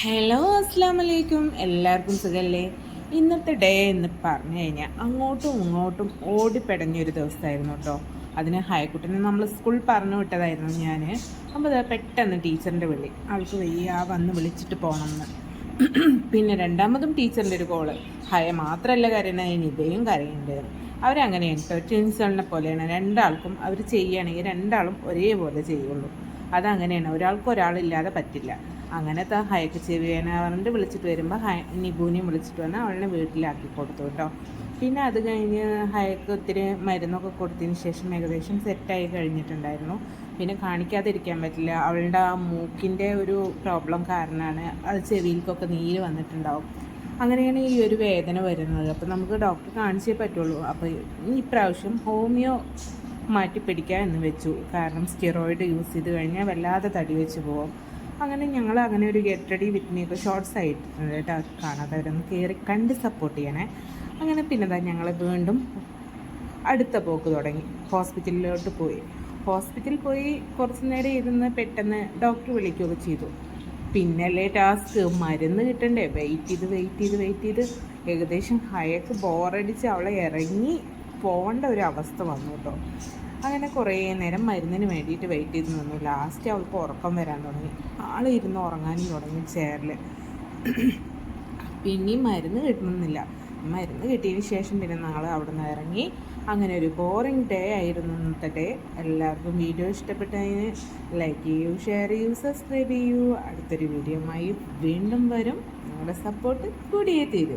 Hello അസ്സാം വലൈക്കും, എല്ലാവർക്കും സുഖമല്ലേ? ഇന്നത്തെ ഡേ എന്ന് പറഞ്ഞു കഴിഞ്ഞാൽ അങ്ങോട്ടും ഇങ്ങോട്ടും ഓടിപ്പിടഞ്ഞൊരു ദിവസമായിരുന്നു കേട്ടോ. അതിന് ഹയക്കുട്ടിനെ നമ്മൾ സ്കൂൾ പറഞ്ഞു വിട്ടതായിരുന്നു ഞാൻ. അപ്പോൾ അത് പെട്ടെന്ന് ടീച്ചറിൻ്റെ വിളി, ആൾക്ക് വയ്യ വന്ന് വിളിച്ചിട്ട് പോകണമെന്ന്. പിന്നെ രണ്ടാമതും ടീച്ചറിൻ്റെ ഒരു കോള്, ഹയ മാത്രമല്ല കരയണത്, നിതയും കരയുന്നുണ്ട്. അവരങ്ങനെയാണ് കേട്ടോ, ട്വിൻസുകളിനെ പോലെയാണ്. രണ്ടാൾക്കും അവർ ചെയ്യുകയാണെങ്കിൽ രണ്ടാളും ഒരേപോലെ ചെയ്യുള്ളൂ. അതങ്ങനെയാണ്, ഒരാൾക്ക് ഒരാളില്ലാതെ പറ്റില്ല. അങ്ങനത്തെ ഹയക്ക് ചെവിയാനാറിൻ്റെ വിളിച്ചിട്ട് വരുമ്പോൾ നിബൂനെയും വിളിച്ചിട്ട് വന്നാൽ അവളെ വീട്ടിലാക്കി കൊടുത്തു കേട്ടോ. പിന്നെ അത് കഴിഞ്ഞ് ഹയക്ക് ഒത്തിരി മരുന്നൊക്കെ കൊടുത്തതിന് ശേഷം ഏകദേശം സെറ്റായി കഴിഞ്ഞിട്ടുണ്ടായിരുന്നു. പിന്നെ കാണിക്കാതിരിക്കാൻ പറ്റില്ല, അവളുടെ ആ മൂക്കിൻ്റെ ഒരു പ്രോബ്ലം കാരണമാണ് അത് ചെവിയിൽക്കൊക്കെ നീര് വന്നിട്ടുണ്ടാവും. അങ്ങനെയാണ് ഈ ഒരു വേദന വരുന്നത്. അപ്പോൾ നമുക്ക് ഡോക്ടറെ കാണിച്ചേ പറ്റുള്ളൂ. അപ്പോൾ ഈ പ്രാവശ്യം ഹോമിയോ മാറ്റി പിടിക്കുക എന്ന് വെച്ചു. കാരണം സ്റ്റിറോയിഡ് യൂസ് ചെയ്ത് കഴിഞ്ഞാൽ വല്ലാതെ തടി വെച്ച് പോകും. അങ്ങനെ ഞങ്ങൾ അങ്ങനെ ഒരു get ready with meek shorts ആയിട്ടുണ്ട് കേട്ടോ. കാണാത്തവരൊന്ന് കയറി കണ്ട് സപ്പോർട്ട് ചെയ്യണേ. അങ്ങനെ പിന്നെ ഞങ്ങൾ വീണ്ടും അടുത്ത പോക്ക് തുടങ്ങി. ഹോസ്പിറ്റലിലോട്ട് പോയി. ഹോസ്പിറ്റലിൽ പോയി കുറച്ച് നേരം ഇരുന്ന് പെട്ടെന്ന് ഡോക്ടർ വിളിക്കുകയൊക്കെ ചെയ്തു. പിന്നല്ലേ ടാസ്ക്, മരുന്ന് കിട്ടണ്ടേ. വെയിറ്റ് ചെയ്ത് ഏകദേശം ഹയക്ക് ബോറടിച്ച് അവളെ ഇറങ്ങി പോകേണ്ട ഒരു അവസ്ഥ വന്നു കേട്ടോ. അങ്ങനെ കുറേ നേരം മരുന്നിന് വേണ്ടിയിട്ട് വെയിറ്റ് ചെയ്ത് നിന്നു. ലാസ്റ്റ് അവൾക്ക് ഉറക്കം വരാൻ തുടങ്ങി. ഇരുന്ന് ഉറങ്ങാനും തുടങ്ങി ചെയറിൽ. പിന്നെയും മരുന്ന് കിട്ടുന്നില്ല. മരുന്ന് കിട്ടിയതിന് ശേഷം പിന്നെ ഞങ്ങൾ അവിടെ നിന്ന് ഇറങ്ങി. അങ്ങനെ ഒരു ബോറിംഗ് ഡേ ആയിരുന്നു ഇന്നത്തെ ഡേ. എല്ലാവർക്കും വീഡിയോ ഇഷ്ടപ്പെട്ടതിന് ലൈക്ക് ചെയ്യൂ, ഷെയർ ചെയ്യൂ, സബ്സ്ക്രൈബ് ചെയ്യൂ. അടുത്തൊരു വീഡിയോയുമായി വീണ്ടും വരും. നിങ്ങളുടെ സപ്പോർട്ട് കൂടിയേ തീരൂ.